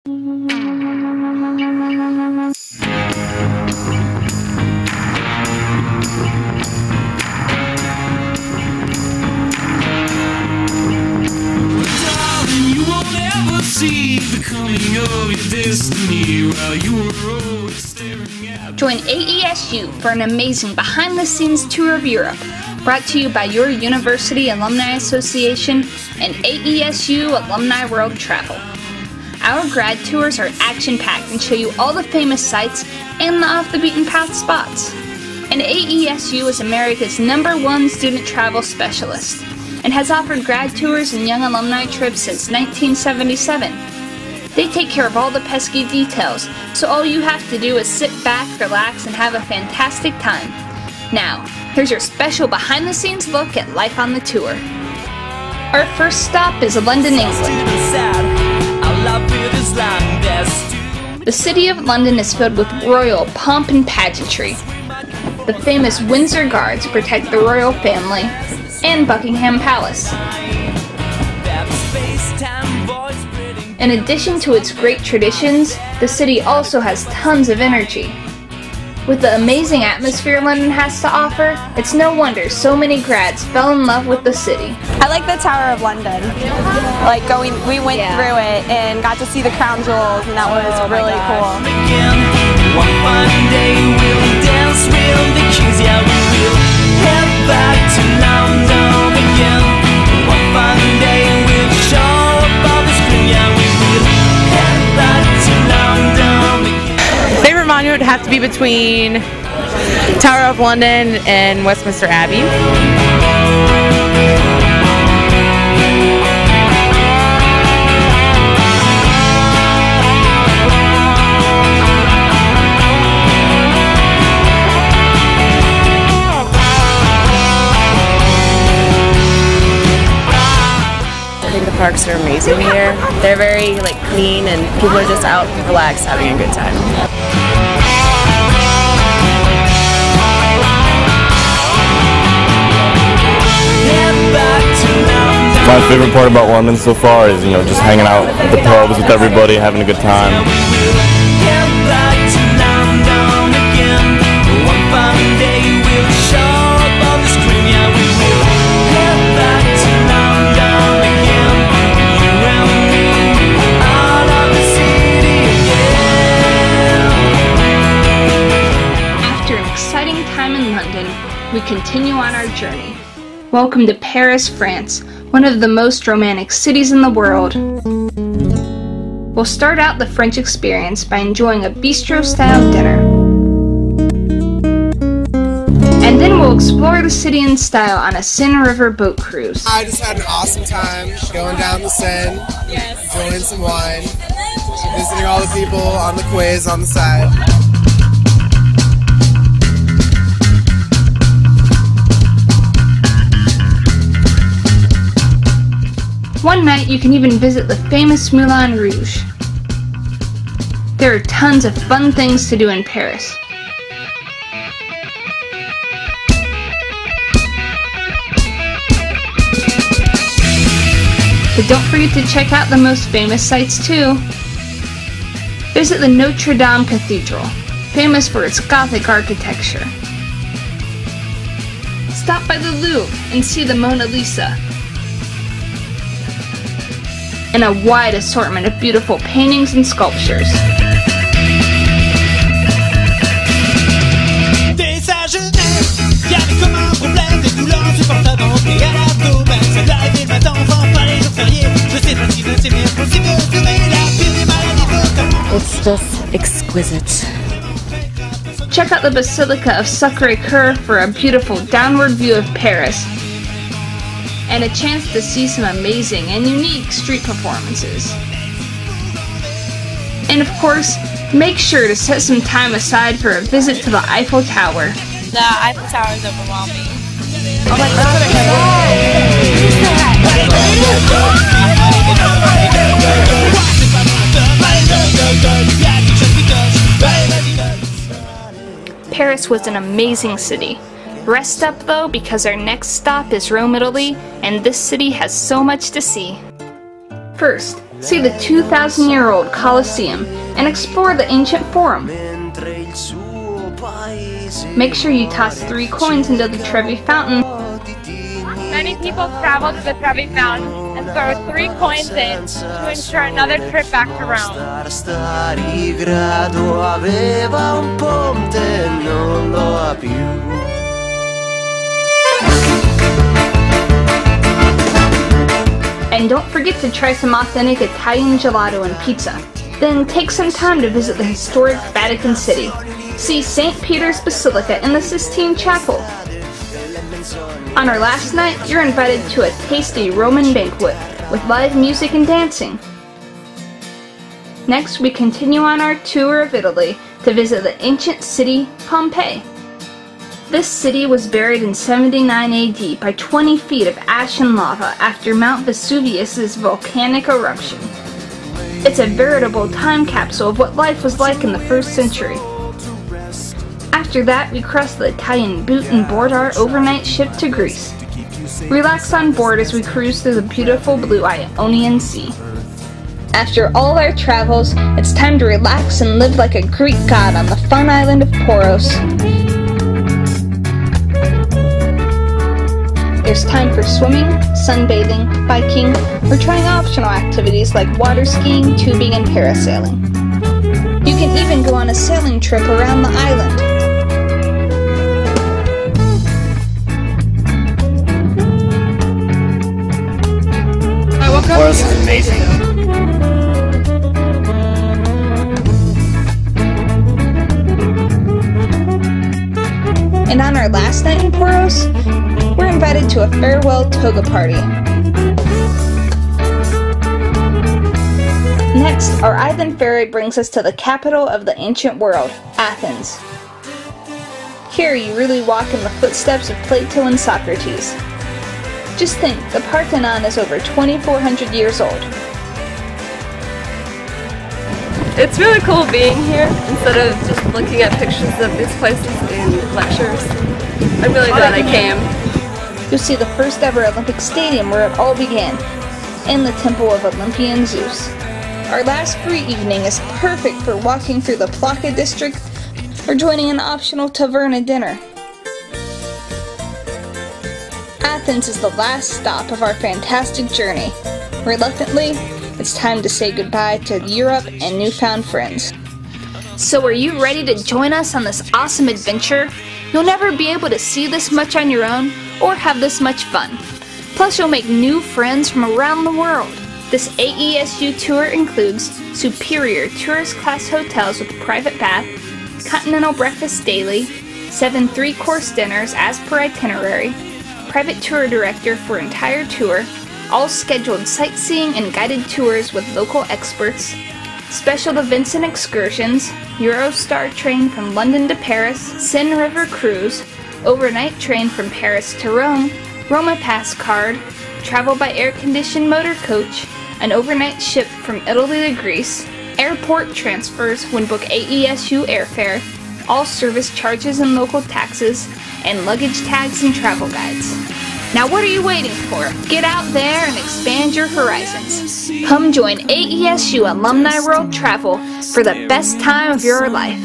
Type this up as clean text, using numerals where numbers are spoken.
Join AESU for an amazing behind-the-scenes tour of Europe, brought to you by your University Alumni Association and AESU Alumni World Travel. Our grad tours are action-packed and show you all the famous sites and the off-the-beaten-path spots. And AESU is America's #1 student travel specialist and has offered grad tours and young alumni trips since 1977. They take care of all the pesky details, so all you have to do is sit back, relax, and have a fantastic time. Now, here's your special behind-the-scenes look at life on the tour. Our first stop is London, England. The city of London is filled with royal pomp and pageantry. The famous Windsor Guards protect the royal family and Buckingham Palace. In addition to its great traditions, the city also has tons of energy. With the amazing atmosphere London has to offer, it's no wonder so many grads fell in love with the city. I like the Tower of London. We went through it and got to see the crown jewels, and that was really cool. One fine day we'll dance with the kings, yeah, we will head back to London again. One fine day we'll show up on the screen, yeah, we will head back to London again. Favorite monument would have to be between Tower of London and Westminster Abbey. I think the parks are amazing here. They're very clean, and people are just out relaxed, having a good time. My favorite part about London so far is, just hanging out at the pubs with everybody, having a good time. We continue on our journey. Welcome to Paris, France, one of the most romantic cities in the world. We'll start out the French experience by enjoying a bistro-style dinner. And then we'll explore the city in style on a Seine River boat cruise. I just had an awesome time going down the Seine, enjoying some wine, visiting all the people on the quays on the side. One night you can even visit the famous Moulin Rouge. There are tons of fun things to do in Paris. But don't forget to check out the most famous sites too. Visit the Notre Dame Cathedral, famous for its Gothic architecture. Stop by the Louvre and see the Mona Lisa, and a wide assortment of beautiful paintings and sculptures. It's just exquisite. Check out the Basilica of Sacré-Cœur for a beautiful downward view of Paris, and a chance to see some amazing and unique street performances. And of course, make sure to set some time aside for a visit to the Eiffel Tower. The Eiffel Tower is overwhelming. Oh my God! Paris was an amazing city. Rest up though, because our next stop is Rome, Italy, and this city has so much to see. First, see the 2,000-year-old Colosseum, and explore the ancient Forum. Make sure you toss 3 coins into the Trevi Fountain. Many people travel to the Trevi Fountain and throw 3 coins in to ensure another trip back to Rome. Grado aveva un ponte, non lo ha più. And don't forget to try some authentic Italian gelato and pizza. Then take some time to visit the historic Vatican City. See St. Peter's Basilica and the Sistine Chapel. On our last night, you're invited to a tasty Roman banquet with live music and dancing. Next, we continue on our tour of Italy to visit the ancient city Pompeii. This city was buried in 79 AD by 20 feet of ash and lava after Mount Vesuvius's volcanic eruption. It's a veritable time capsule of what life was like in the 1st century. After that, we cross the Italian boot and board our overnight ship to Greece. Relax on board as we cruise through the beautiful blue Ionian Sea. After all our travels, it's time to relax and live like a Greek god on the fun island of Poros. There's time for swimming, sunbathing, biking, or trying optional activities like water skiing, tubing, and parasailing. You can even go on a sailing trip around the island. Poros is amazing. And on our last night in Poros, we're invited to a farewell toga party. Next, our island ferry brings us to the capital of the ancient world, Athens. Here you really walk in the footsteps of Plato and Socrates. Just think, the Parthenon is over 2,400 years old. It's really cool being here instead of just looking at pictures of these places in lectures. I'm really glad I came. You'll see the first ever Olympic Stadium where it all began, and the temple of Olympian Zeus. Our last free evening is perfect for walking through the Plaka district or joining an optional taverna dinner. Athens is the last stop of our fantastic journey. Reluctantly, it's time to say goodbye to Europe and newfound friends. So are you ready to join us on this awesome adventure? You'll never be able to see this much on your own or have this much fun. Plus, you'll make new friends from around the world. This AESU tour includes superior tourist class hotels with private bath, continental breakfast daily, 7 3-course dinners as per itinerary, private tour director for entire tour, all scheduled sightseeing and guided tours with local experts, special events and excursions, Eurostar train from London to Paris, Seine River cruise, overnight train from Paris to Rome, Roma Pass card, travel by air-conditioned motor coach, an overnight ship from Italy to Greece, airport transfers when book AESU airfare, all service charges and local taxes, and luggage tags and travel guides. Now what are you waiting for? Get out there and expand your horizons. Come join AESU Alumni World Travel for the best time of your life.